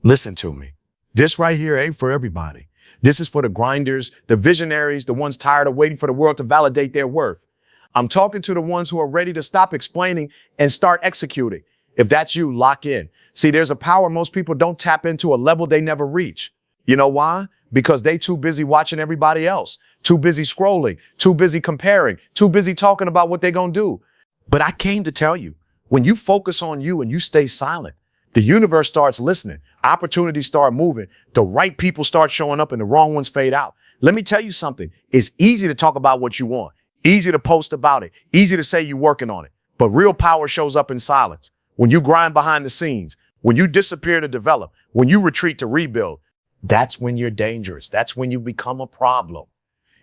Listen to me. This right here ain't for everybody. This is for the grinders, the visionaries, the ones tired of waiting for the world to validate their worth. I'm talking to the ones who are ready to stop explaining and start executing. If that's you, lock in. See, there's a power most people don't tap into, a level they never reach. You know why? Because they too busy watching everybody else, too busy scrolling, too busy comparing, too busy talking about what they're going to do. But I came to tell you, when you focus on you and you stay silent, the universe starts listening. Opportunities start moving. The right people start showing up and the wrong ones fade out. Let me tell you something. It's easy to talk about what you want. Easy to post about it. Easy to say you're working on it. But real power shows up in silence. When you grind behind the scenes, when you disappear to develop, when you retreat to rebuild, that's when you're dangerous. That's when you become a problem.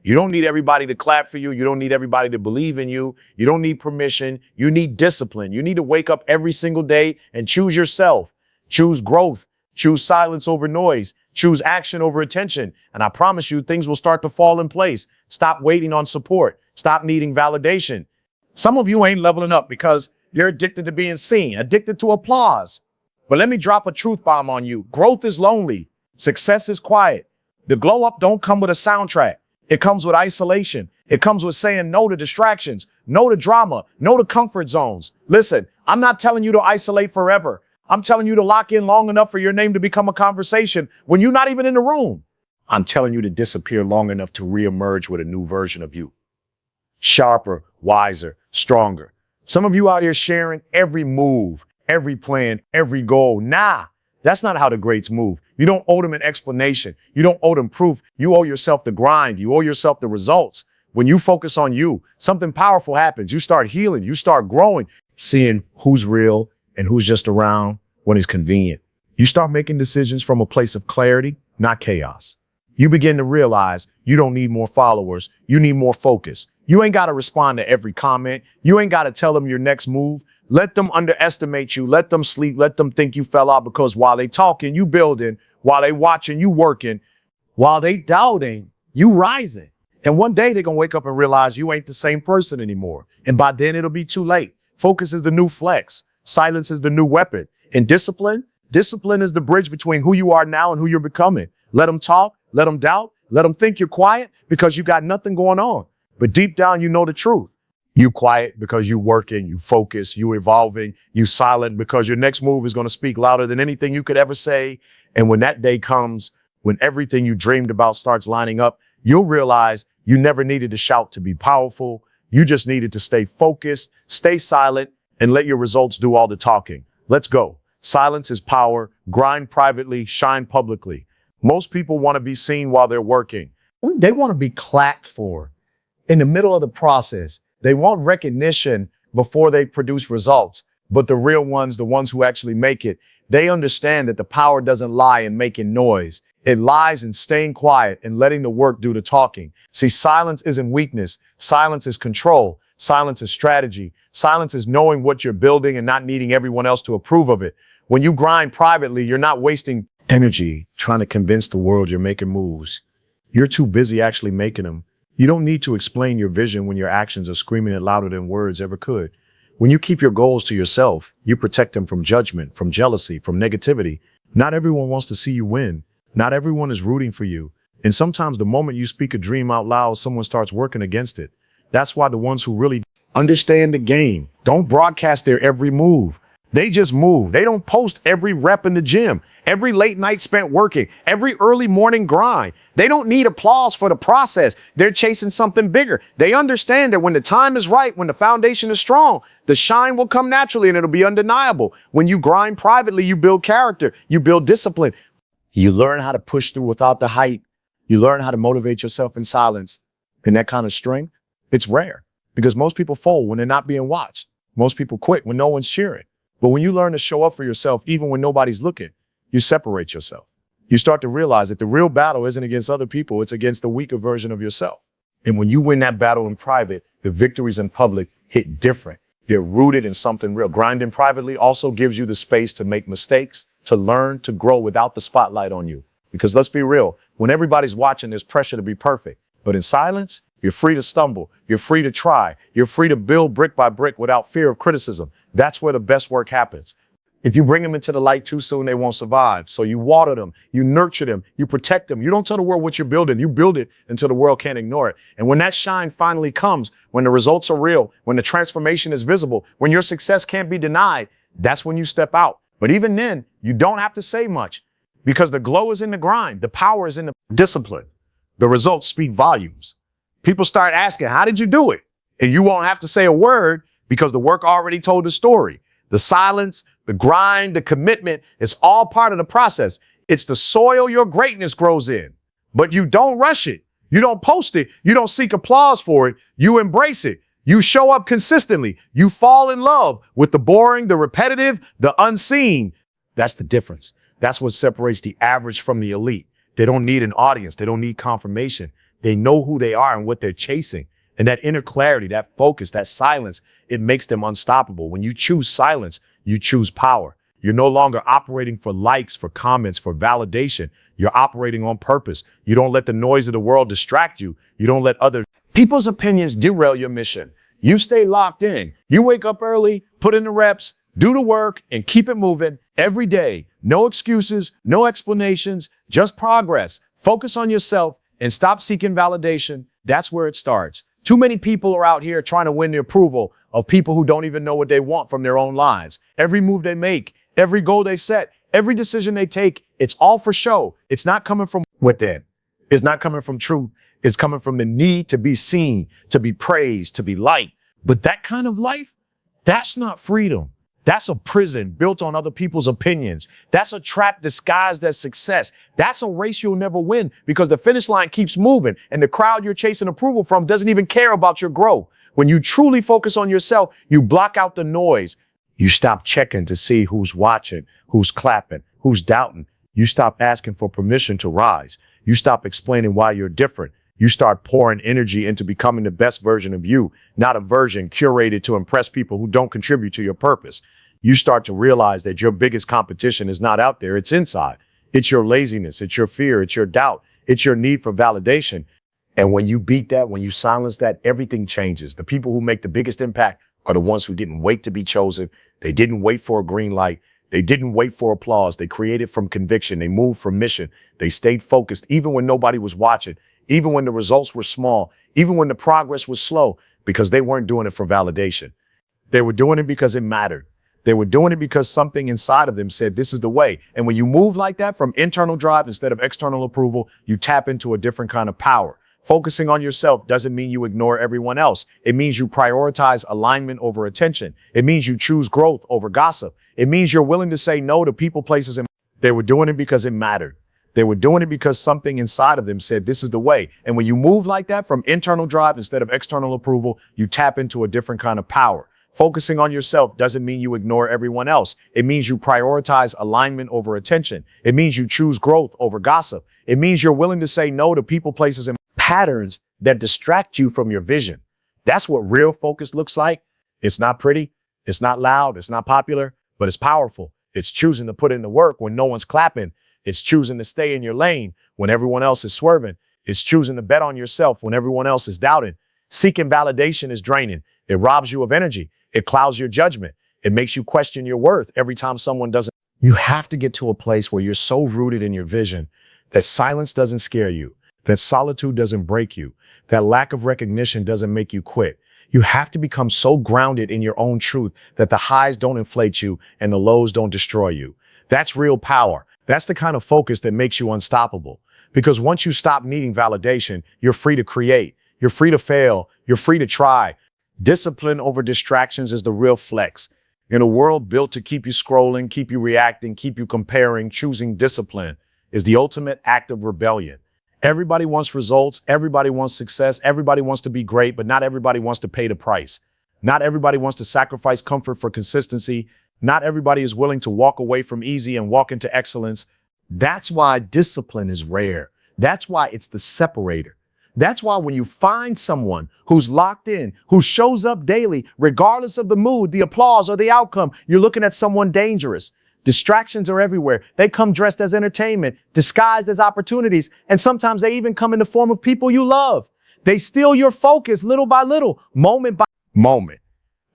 You don't need everybody to clap for you. You don't need everybody to believe in you. You don't need permission. You need discipline. You need to wake up every single day and choose yourself. Choose growth. Choose silence over noise. Choose action over attention. And I promise you, things will start to fall in place. Stop waiting on support. Stop needing validation. Some of you ain't leveling up because you're addicted to being seen, addicted to applause. But let me drop a truth bomb on you. Growth is lonely. Success is quiet. The glow up don't come with a soundtrack. It comes with isolation. It comes with saying no to distractions, no to drama, no to comfort zones. Listen, I'm not telling you to isolate forever. I'm telling you to lock in long enough for your name to become a conversation when you're not even in the room. I'm telling you to disappear long enough to reemerge with a new version of you. Sharper, wiser, stronger. Some of you out here sharing every move, every plan, every goal. Nah, that's not how the greats move. You don't owe them an explanation. You don't owe them proof. You owe yourself the grind. You owe yourself the results. When you focus on you, something powerful happens. You start healing. You start growing, seeing who's real and who's just around when it's convenient. You start making decisions from a place of clarity, not chaos. You begin to realize you don't need more followers. You need more focus. You ain't got to respond to every comment. You ain't got to tell them your next move. Let them underestimate you. Let them sleep. Let them think you fell out, because while they talking, you building. While they watching, you working. While they doubting, you rising. And one day they're going to wake up and realize you ain't the same person anymore. And by then it'll be too late. Focus is the new flex. Silence is the new weapon. And discipline is the bridge between who you are now and who you're becoming. Let them talk. Let them doubt. Let them think you're quiet because you got nothing going on. But deep down, you know the truth. You quiet because you working, you focus, you evolving, you silent because your next move is going to speak louder than anything you could ever say. And when that day comes, when everything you dreamed about starts lining up, you'll realize you never needed to shout to be powerful. You just needed to stay focused, stay silent, and let your results do all the talking. Let's go. Silence is power. Grind privately, shine publicly. Most people want to be seen while they're working. They want to be clapped for in the middle of the process. They want recognition before they produce results. But the real ones, the ones who actually make it, they understand that the power doesn't lie in making noise. It lies in staying quiet and letting the work do the talking. See, silence isn't weakness. Silence is control. Silence is strategy. Silence is knowing what you're building and not needing everyone else to approve of it. When you grind privately, you're not wasting energy trying to convince the world you're making moves. You're too busy actually making them. You don't need to explain your vision when your actions are screaming it louder than words ever could. When you keep your goals to yourself, you protect them from judgment, from jealousy, from negativity. Not everyone wants to see you win. Not everyone is rooting for you. And sometimes the moment you speak a dream out loud, someone starts working against it. That's why the ones who really understand the game don't broadcast their every move. They just move. They don't post every rep in the gym, every late night spent working, every early morning grind. They don't need applause for the process. They're chasing something bigger. They understand that when the time is right, when the foundation is strong, the shine will come naturally and it'll be undeniable. When you grind privately, you build character, you build discipline. You learn how to push through without the hype. You learn how to motivate yourself in silence. And that kind of strength, it's rare because most people fold when they're not being watched. Most people quit when no one's cheering. But when you learn to show up for yourself, even when nobody's looking, you separate yourself. You start to realize that the real battle isn't against other people. It's against the weaker version of yourself. And when you win that battle in private, the victories in public hit different. They're rooted in something real. Grinding privately also gives you the space to make mistakes, to learn, to grow without the spotlight on you. Because let's be real, when everybody's watching, there's pressure to be perfect. But in silence, you're free to stumble. You're free to try. You're free to build brick by brick without fear of criticism. That's where the best work happens. If you bring them into the light too soon, they won't survive. So you water them, you nurture them, you protect them. You don't tell the world what you're building. You build it until the world can't ignore it. And when that shine finally comes, when the results are real, when the transformation is visible, when your success can't be denied, that's when you step out. But even then, you don't have to say much because the glow is in the grind. The power is in the discipline. The results speak volumes. People start asking, how did you do it? And you won't have to say a word because the work already told the story. The silence, the grind, the commitment, it's all part of the process. It's the soil your greatness grows in, but you don't rush it. You don't post it. You don't seek applause for it. You embrace it. You show up consistently. You fall in love with the boring, the repetitive, the unseen. That's the difference. That's what separates the average from the elite. They don't need an audience. They don't need confirmation. They know who they are and what they're chasing. And that inner clarity, that focus, that silence, it makes them unstoppable. When you choose silence, you choose power. You're no longer operating for likes, for comments, for validation. You're operating on purpose. You don't let the noise of the world distract you. You don't let other people's opinions derail your mission. You stay locked in. You wake up early, put in the reps, do the work, and keep it moving every day. No excuses, no explanations, just progress. Focus on yourself and stop seeking validation. That's where it starts. Too many people are out here trying to win the approval of people who don't even know what they want from their own lives. Every move they make, every goal they set, every decision they take, it's all for show. It's not coming from within. It's not coming from truth. It's coming from the need to be seen, to be praised, to be liked. But that kind of life, that's not freedom. That's a prison built on other people's opinions. That's a trap disguised as success. That's a race you'll never win because the finish line keeps moving and the crowd you're chasing approval from doesn't even care about your growth. When you truly focus on yourself, you block out the noise. You stop checking to see who's watching, who's clapping, who's doubting. You stop asking for permission to rise. You stop explaining why you're different. You start pouring energy into becoming the best version of you, not a version curated to impress people who don't contribute to your purpose. You start to realize that your biggest competition is not out there, it's inside. It's your laziness, it's your fear, it's your doubt, it's your need for validation. And when you beat that, when you silence that, everything changes. The people who make the biggest impact are the ones who didn't wait to be chosen. They didn't wait for a green light. They didn't wait for applause. They created from conviction. They moved from mission. They stayed focused even when nobody was watching, even when the results were small, even when the progress was slow, because they weren't doing it for validation. They were doing it because it mattered. They were doing it because something inside of them said, this is the way. And when you move like that from internal drive instead of external approval, you tap into a different kind of power. Focusing on yourself doesn't mean you ignore everyone else. It means you prioritize alignment over attention. It means you choose growth over gossip. It means you're willing to say no to people, places, and they were doing it because it mattered. They were doing it because something inside of them said, this is the way. And when you move like that from internal drive instead of external approval, you tap into a different kind of power. Focusing on yourself doesn't mean you ignore everyone else. It means you prioritize alignment over attention. It means you choose growth over gossip. It means you're willing to say no to people, places, and patterns that distract you from your vision. That's what real focus looks like. It's not pretty. It's not loud. It's not popular, but it's powerful. It's choosing to put in the work when no one's clapping. It's choosing to stay in your lane when everyone else is swerving. It's choosing to bet on yourself when everyone else is doubting. Seeking validation is draining. It robs you of energy. It clouds your judgment. It makes you question your worth every time someone doesn't. You have to get to a place where you're so rooted in your vision that silence doesn't scare you, that solitude doesn't break you, that lack of recognition doesn't make you quit. You have to become so grounded in your own truth that the highs don't inflate you and the lows don't destroy you. That's real power. That's the kind of focus that makes you unstoppable. Because once you stop needing validation, you're free to create. You're free to fail. You're free to try. Discipline over distractions is the real flex. In a world built to keep you scrolling, keep you reacting, keep you comparing, choosing discipline is the ultimate act of rebellion. Everybody wants results. Everybody wants success. Everybody wants to be great, but not everybody wants to pay the price. Not everybody wants to sacrifice comfort for consistency. Not everybody is willing to walk away from easy and walk into excellence. That's why discipline is rare. That's why it's the separator. That's why when you find someone who's locked in, who shows up daily, regardless of the mood, the applause, or the outcome, you're looking at someone dangerous. Distractions are everywhere. They come dressed as entertainment, disguised as opportunities, and sometimes they even come in the form of people you love. They steal your focus little by little, moment by moment,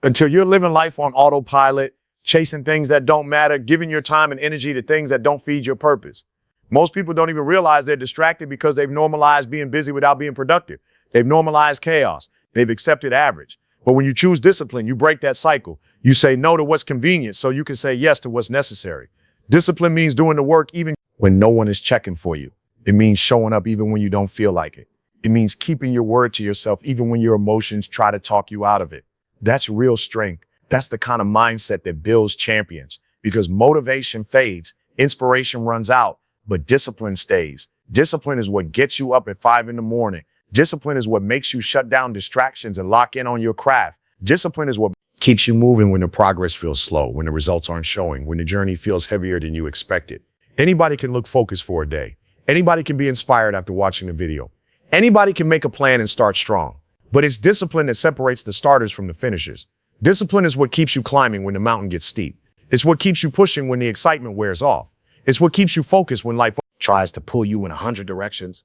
until you're living life on autopilot, chasing things that don't matter, giving your time and energy to things that don't feed your purpose. Most people don't even realize they're distracted because they've normalized being busy without being productive. They've normalized chaos. They've accepted average. But when you choose discipline, you break that cycle. You say no to what's convenient so you can say yes to what's necessary. Discipline means doing the work even when no one is checking for you. It means showing up even when you don't feel like it. It means keeping your word to yourself even when your emotions try to talk you out of it. That's real strength. That's the kind of mindset that builds champions, because motivation fades, inspiration runs out, but discipline stays. Discipline is what gets you up at 5 a.m. Discipline is what makes you shut down distractions and lock in on your craft. Discipline is what keeps you moving when the progress feels slow, when the results aren't showing, when the journey feels heavier than you expected. Anybody can look focused for a day. Anybody can be inspired after watching the video. Anybody can make a plan and start strong. But it's discipline that separates the starters from the finishers. Discipline is what keeps you climbing when the mountain gets steep. It's what keeps you pushing when the excitement wears off. It's what keeps you focused when life tries to pull you in 100 directions.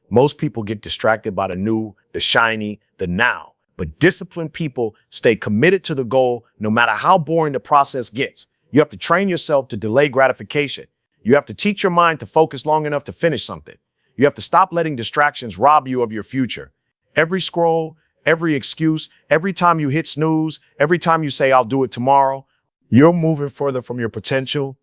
Most people get distracted by the new, the shiny, the now. But disciplined people stay committed to the goal no matter how boring the process gets. You have to train yourself to delay gratification. You have to teach your mind to focus long enough to finish something. You have to stop letting distractions rob you of your future. Every scroll, every excuse, every time you hit snooze, every time you say, I'll do it tomorrow, you're moving further from your potential.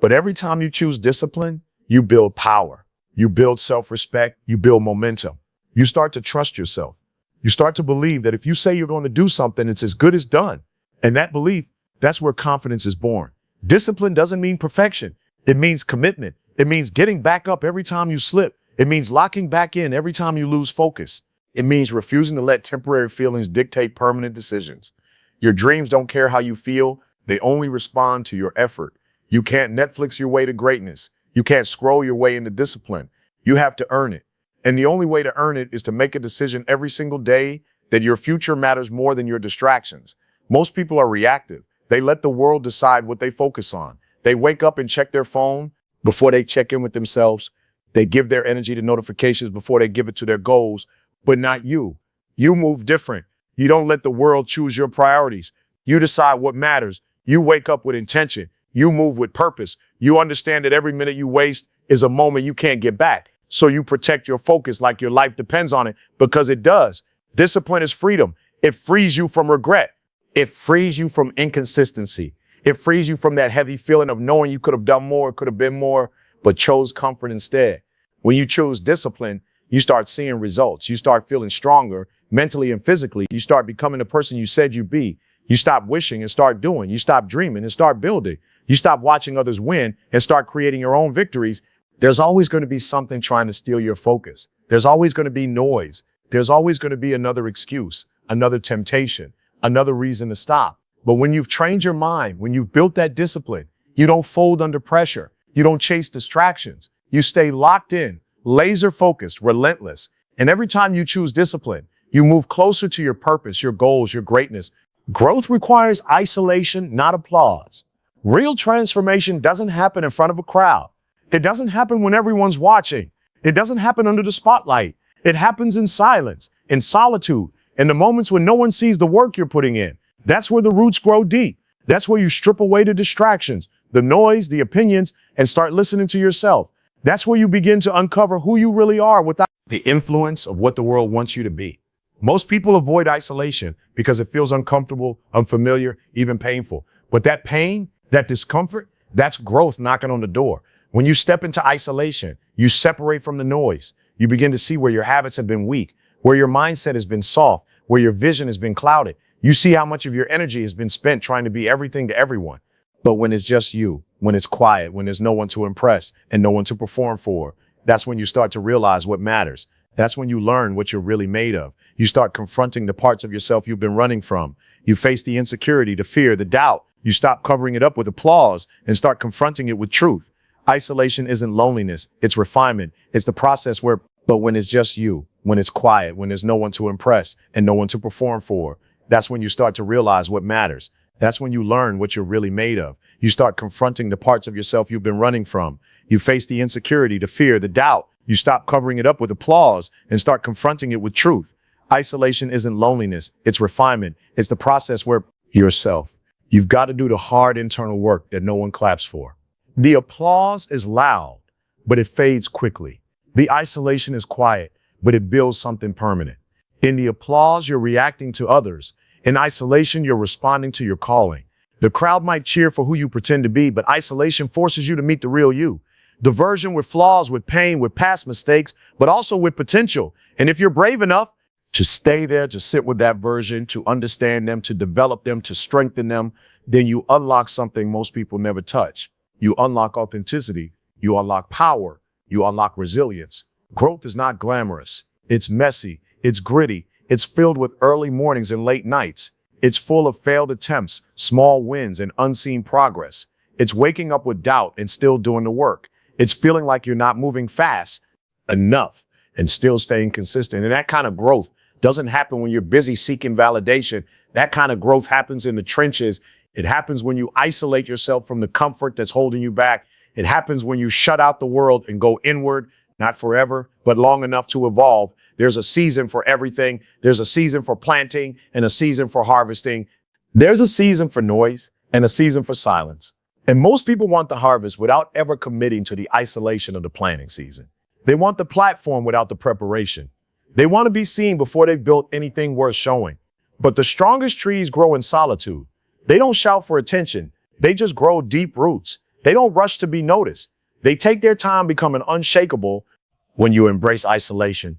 But every time you choose discipline, you build power. You build self-respect. You build momentum. You start to trust yourself. You start to believe that if you say you're going to do something, it's as good as done. And that belief, that's where confidence is born. Discipline doesn't mean perfection. It means commitment. It means getting back up every time you slip. It means locking back in every time you lose focus. It means refusing to let temporary feelings dictate permanent decisions. Your dreams don't care how you feel. They only respond to your effort. You can't Netflix your way to greatness. You can't scroll your way into discipline. You have to earn it. And the only way to earn it is to make a decision every single day that your future matters more than your distractions. Most people are reactive. They let the world decide what they focus on. They wake up and check their phone before they check in with themselves. They give their energy to notifications before they give it to their goals, but not you. You move different. You don't let the world choose your priorities. You decide what matters. You wake up with intention. You move with purpose. You understand that every minute you waste is a moment you can't get back. So you protect your focus like your life depends on it, because it does. Discipline is freedom. It frees you from regret. It frees you from inconsistency. It frees you from that heavy feeling of knowing you could have done more, could have been more, but chose comfort instead. When you choose discipline, you start seeing results. You start feeling stronger mentally and physically. You start becoming the person you said you'd be. You stop wishing and start doing. You stop dreaming and start building. You stop watching others win and start creating your own victories. There's always going to be something trying to steal your focus. There's always going to be noise. There's always going to be another excuse, another temptation, another reason to stop. But when you've trained your mind, when you've built that discipline, you don't fold under pressure. You don't chase distractions. You stay locked in, laser focused, relentless. And every time you choose discipline, you move closer to your purpose, your goals, your greatness. Growth requires isolation, not applause. Real transformation doesn't happen in front of a crowd. It doesn't happen when everyone's watching. It doesn't happen under the spotlight. It happens in silence, in solitude, in the moments when no one sees the work you're putting in. That's where the roots grow deep. That's where you strip away the distractions, the noise, the opinions, and start listening to yourself. That's where you begin to uncover who you really are without the influence of what the world wants you to be. Most people avoid isolation because it feels uncomfortable, unfamiliar, even painful. But that pain, that discomfort, that's growth knocking on the door. When you step into isolation, you separate from the noise. You begin to see where your habits have been weak, where your mindset has been soft, where your vision has been clouded. You see how much of your energy has been spent trying to be everything to everyone. But when it's just you, when it's quiet, when there's no one to impress and no one to perform for, that's when you start to realize what matters. That's when you learn what you're really made of. You start confronting the parts of yourself you've been running from. You face the insecurity, the fear, the doubt. You stop covering it up with applause and start confronting it with truth. Isolation isn't loneliness. It's refinement. It's the process but when it's just you, when it's quiet, when there's no one to impress and no one to perform for, that's when you start to realize what matters. That's when you learn what you're really made of. You start confronting the parts of yourself you've been running from. You face the insecurity, the fear, the doubt. You stop covering it up with applause and start confronting it with truth. Isolation isn't loneliness. It's refinement. It's the process where yourself. You've got to do the hard internal work that no one claps for. The applause is loud, but it fades quickly. The isolation is quiet, but it builds something permanent. In the applause, you're reacting to others. In isolation, you're responding to your calling. The crowd might cheer for who you pretend to be, but isolation forces you to meet the real you. The version with flaws, with pain, with past mistakes, but also with potential. And if you're brave enough to stay there, to sit with that version, to understand them, to develop them, to strengthen them, then you unlock something most people never touch. You unlock authenticity. You unlock power. You unlock resilience. Growth is not glamorous. It's messy. It's gritty. It's filled with early mornings and late nights. It's full of failed attempts, small wins, and unseen progress. It's waking up with doubt and still doing the work. It's feeling like you're not moving fast enough and still staying consistent. And that kind of growth doesn't happen when you're busy seeking validation. That kind of growth happens in the trenches. It happens when you isolate yourself from the comfort that's holding you back. It happens when you shut out the world and go inward, not forever, but long enough to evolve. There's a season for everything. There's a season for planting and a season for harvesting. There's a season for noise and a season for silence. And most people want the harvest without ever committing to the isolation of the planting season. They want the platform without the preparation. They want to be seen before they've built anything worth showing. But the strongest trees grow in solitude. They don't shout for attention. They just grow deep roots. They don't rush to be noticed. They take their time becoming unshakable. When you embrace isolation,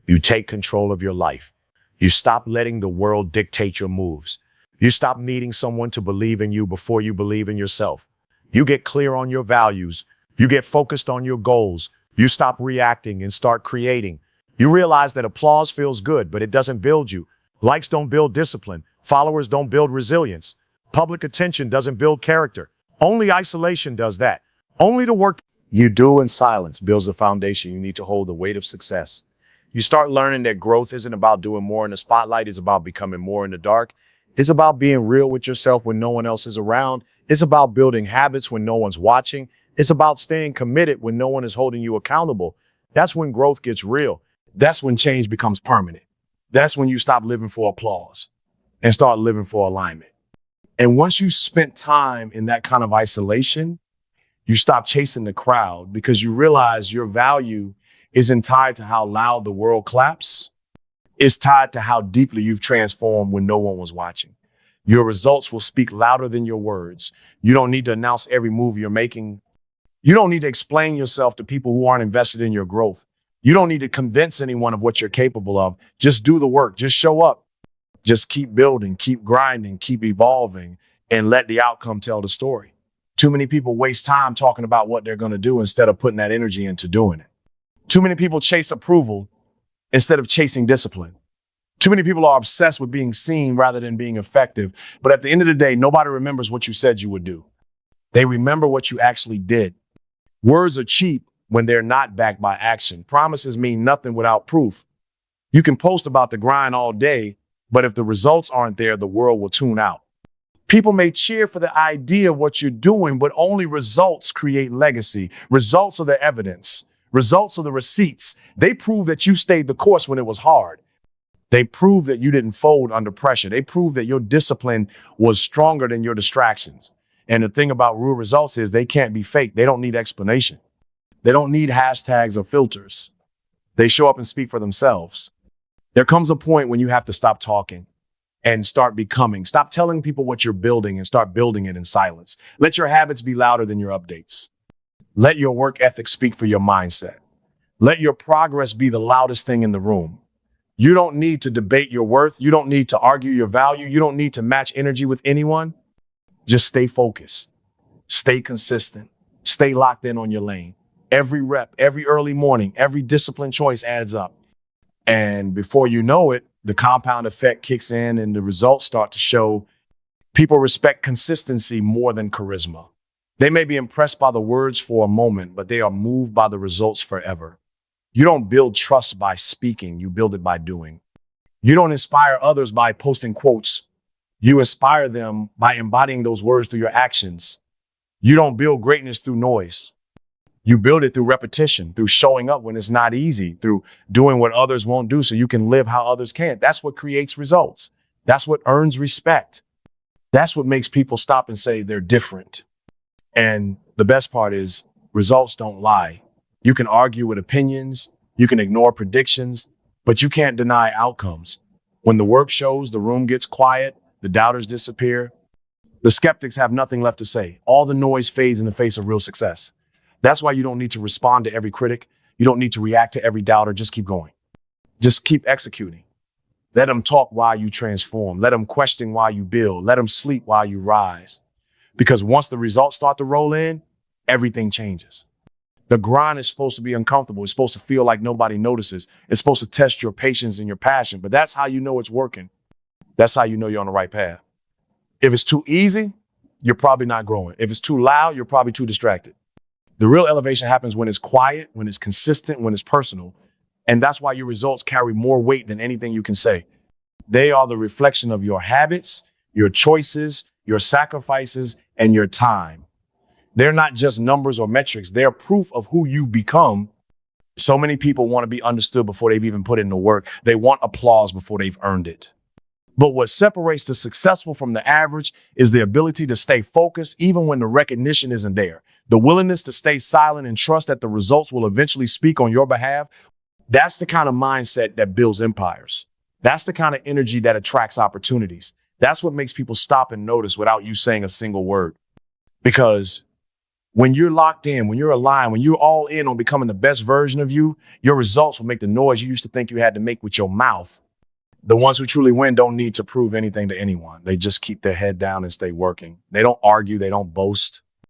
you take control of your life. You stop letting the world dictate your moves. You stop needing someone to believe in you before you believe in yourself. You get clear on your values. You get focused on your goals. You stop reacting and start creating. You realize that applause feels good, but it doesn't build you. Likes don't build discipline. Followers don't build resilience. Public attention doesn't build character. Only isolation does that. Only the work you do in silence builds the foundation you need to hold the weight of success. You start learning that growth isn't about doing more in the spotlight. It's about becoming more in the dark. It's about being real with yourself when no one else is around. It's about building habits when no one's watching. It's about staying committed when no one is holding you accountable. That's when growth gets real. That's when change becomes permanent. That's when you stop living for applause and start living for alignment. And once you spent time in that kind of isolation, you stop chasing the crowd because you realize your value isn't tied to how loud the world claps. It's tied to how deeply you've transformed when no one was watching. Your results will speak louder than your words. You don't need to announce every move you're making. You don't need to explain yourself to people who aren't invested in your growth. You don't need to convince anyone of what you're capable of. Just do the work. Just show up. Just keep building, keep grinding, keep evolving, and let the outcome tell the story. Too many people waste time talking about what they're going to do instead of putting that energy into doing it. Too many people chase approval instead of chasing discipline. Too many people are obsessed with being seen rather than being effective. But at the end of the day, nobody remembers what you said you would do. They remember what you actually did. Words are cheap when they're not backed by action. Promises mean nothing without proof. You can post about the grind all day, but if the results aren't there, the world will tune out. People may cheer for the idea of what you're doing, but only results create legacy. Results are the evidence. Results are the receipts. They prove that you stayed the course when it was hard. They prove that you didn't fold under pressure. They prove that your discipline was stronger than your distractions. And the thing about real results is they can't be fake. They don't need explanation. They don't need hashtags or filters. They show up and speak for themselves. There comes a point when you have to stop talking and start becoming. Stop telling people what you're building and start building it in silence. Let your habits be louder than your updates. Let your work ethic speak for your mindset. Let your progress be the loudest thing in the room. You don't need to debate your worth. You don't need to argue your value. You don't need to match energy with anyone. Just stay focused. Stay consistent. Stay locked in on your lane. Every rep, every early morning, every disciplined choice adds up. And before you know it, the compound effect kicks in and the results start to show. People respect consistency more than charisma. They may be impressed by the words for a moment, but they are moved by the results forever. You don't build trust by speaking. You build it by doing. You don't inspire others by posting quotes. You inspire them by embodying those words through your actions. You don't build greatness through noise. You build it through repetition, through showing up when it's not easy, through doing what others won't do so you can live how others can't. That's what creates results. That's what earns respect. That's what makes people stop and say they're different. And the best part is results don't lie. You can argue with opinions, you can ignore predictions, but you can't deny outcomes. When the work shows, the room gets quiet, the doubters disappear, the skeptics have nothing left to say. All the noise fades in the face of real success. That's why you don't need to respond to every critic. You don't need to react to every doubter. Just keep going. Just keep executing. Let them talk while you transform. Let them question while you build. Let them sleep while you rise. Because once the results start to roll in, everything changes. The grind is supposed to be uncomfortable. It's supposed to feel like nobody notices. It's supposed to test your patience and your passion. But that's how you know it's working. That's how you know you're on the right path. If it's too easy, you're probably not growing. If it's too loud, you're probably too distracted. The real elevation happens when it's quiet, when it's consistent, when it's personal. And that's why your results carry more weight than anything you can say. They are the reflection of your habits, your choices, your sacrifices, and your time. They're not just numbers or metrics. They're proof of who you've become. So many people want to be understood before they've even put in the work. They want applause before they've earned it. But what separates the successful from the average is the ability to stay focused even when the recognition isn't there. The willingness to stay silent and trust that the results will eventually speak on your behalf. That's the kind of mindset that builds empires. That's the kind of energy that attracts opportunities. That's what makes people stop and notice without you saying a single word. Because when you're locked in, when you're aligned, when you're all in on becoming the best version of you, your results will make the noise you used to think you had to make with your mouth. The ones who truly win don't need to prove anything to anyone. They just keep their head down and stay working. They don't argue. They don't boast.